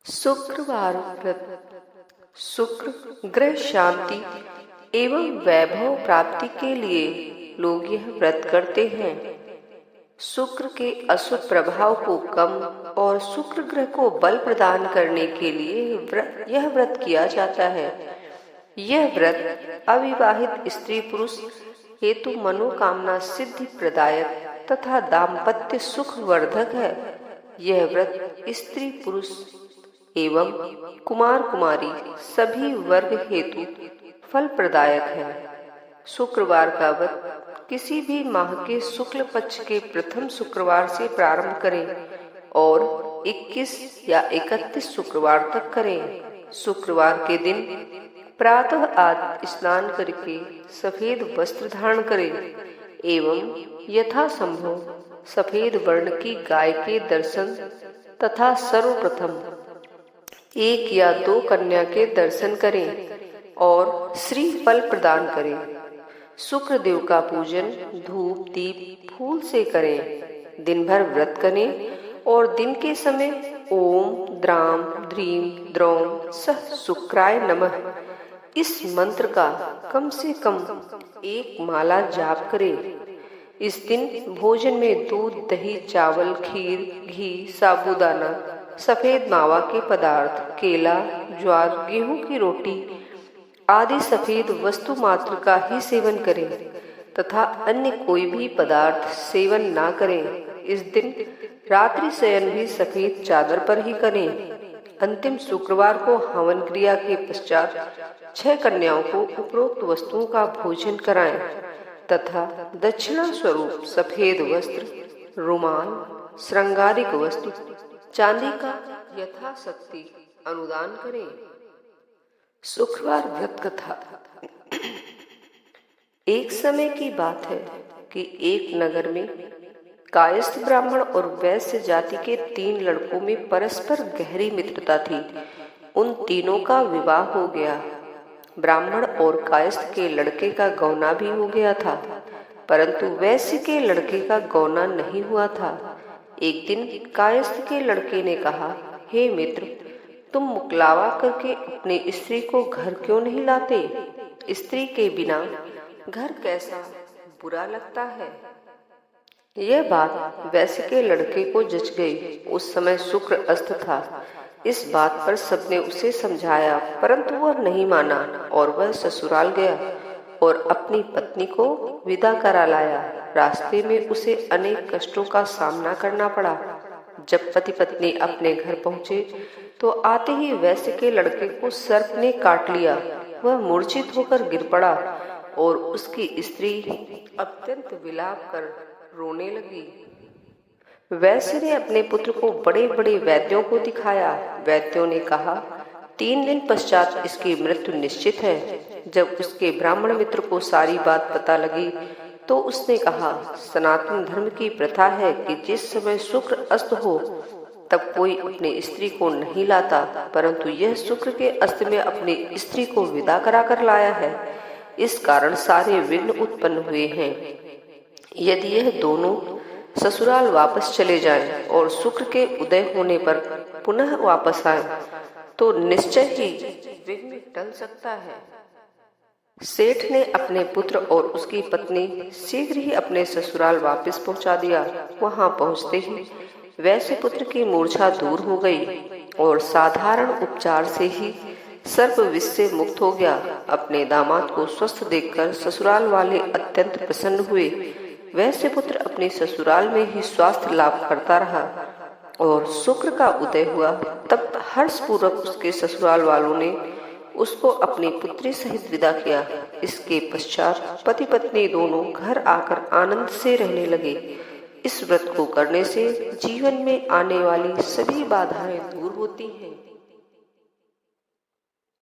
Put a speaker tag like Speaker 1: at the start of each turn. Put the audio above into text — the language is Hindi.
Speaker 1: शुक्रवार व्रत। शुक्र ग्रह शांति एवं वैभव प्राप्ति के लिए लोग यह व्रत करते हैं। शुक्र के अशुभ प्रभाव को कम और शुक्र ग्रह को बल प्रदान करने के लिए यह व्रत किया जाता है। यह व्रत अविवाहित स्त्री पुरुष हेतु मनोकामना सिद्धि प्रदायक तथा दाम्पत्य सुख वर्धक है। यह व्रत स्त्री पुरुष एवं कुमार कुमारी सभी वर्ग हेतु फल प्रदायक है। शुक्रवार का व्रत किसी भी माह के शुक्ल पक्ष के प्रथम शुक्रवार से प्रारंभ करें और 21 या 31 शुक्रवार तक करें। शुक्रवार के दिन प्रातः आदि स्नान करके सफेद वस्त्र धारण करें एवं यथासंभव सफेद वर्ण की गाय के दर्शन तथा सर्वप्रथम 1 या 2 कन्या के दर्शन करें और श्री फल प्रदान करें। शुक्र देव का पूजन धूप दीप फूल से करें। दिन भर व्रत करें और दिन के समय ओम द्राम ध्रीम द्रौम सह शुक्राय नमः इस मंत्र का कम से कम 1 माला जाप करें। इस दिन भोजन में दूध दही चावल खीर घी साबूदाना सफेद मावा के पदार्थ केला ज्वार गेहूं की रोटी आदि सफेद वस्तु मात्र का ही सेवन करें तथा अन्य कोई भी पदार्थ सेवन ना करें। इस दिन रात्रि शयन भी सफेद चादर पर ही करें। अंतिम शुक्रवार को हवन क्रिया के पश्चात 6 कन्याओं को उपरोक्त वस्तुओं का भोजन कराएं तथा दक्षिणा स्वरूप सफेद वस्त्र रुमाल श्रृंगारिक वस्तु चांदी का यथाशक्ति अनुदान करें। शुक्रवार व्रत कथा। एक समय की बात है कि एक नगर में कायस्थ ब्राह्मण और वैश्य जाति के 3 लड़कों में परस्पर गहरी मित्रता थी। उन तीनों का विवाह हो गया। ब्राह्मण और कायस्थ के लड़के का गौना भी हो गया था, परंतु वैश्य के लड़के का गौना नहीं हुआ था। एक दिन कायस्थ के लड़के ने कहा, हे मित्र, तुम मुकलावा करके अपनी स्त्री को घर क्यों नहीं लाते? स्त्री के बिना घर कैसा बुरा लगता है। यह बात वैश्य के लड़के को जच गई। उस समय शुक्र अस्त था। इस बात पर सबने उसे समझाया, परंतु वह नहीं माना और वह ससुराल गया और अपनी पत्नी को विदा करा लाया। रास्ते में उसे अनेक कष्टों का सामना करना पड़ा। जब पति पत्नी अपने घर पहुंचे तो आते ही वैश्य के लड़के को सर्प ने काट लिया। वह मूर्छित होकर गिर पड़ा और उसकी स्त्री अत्यंत विलाप कर रोने लगी। वैश्य ने अपने पुत्र को बड़े बड़े वैद्यों को दिखाया। वैद्यों ने कहा, 3 दिन पश्चात इसकी मृत्यु निश्चित है। जब उसके ब्राह्मण मित्र को सारी बात पता लगी तो उसने कहा, सनातन धर्म की प्रथा है कि जिस समय शुक्र अस्त हो तब कोई अपनी स्त्री को नहीं लाता, परंतु यह शुक्र के अस्त में अपनी स्त्री को विदा कराकर लाया है। इस कारण सारे विघ्न उत्पन्न हुए हैं। यदि यह दोनों ससुराल वापस चले जाएं और शुक्र के उदय होने पर पुनः वापस आएं, तो निश्चय ही विघ्न टल सकता है। सेठ ने अपने पुत्र और उसकी पत्नी शीघ्र ही अपने ससुराल वापस पहुंचा दिया। वहां पहुंचते ही वैश्य पुत्र की मूर्छा दूर हो गई और साधारण उपचार से ही सर्प विष से मुक्त हो गया। अपने दामाद को स्वस्थ देखकर ससुराल वाले अत्यंत प्रसन्न हुए। वैश्य पुत्र अपने ससुराल में ही स्वास्थ्य लाभ करता रहा और शुक्र का उदय हुआ। तब हर्षपूर्वक उसके ससुराल वालों ने उसको अपनी पुत्री सहित विदा किया। इसके पश्चात पति पत्नी दोनों घर आकर आनंद से रहने लगे। इस व्रत को करने से जीवन में आने वाली सभी बाधाएं दूर होती हैं।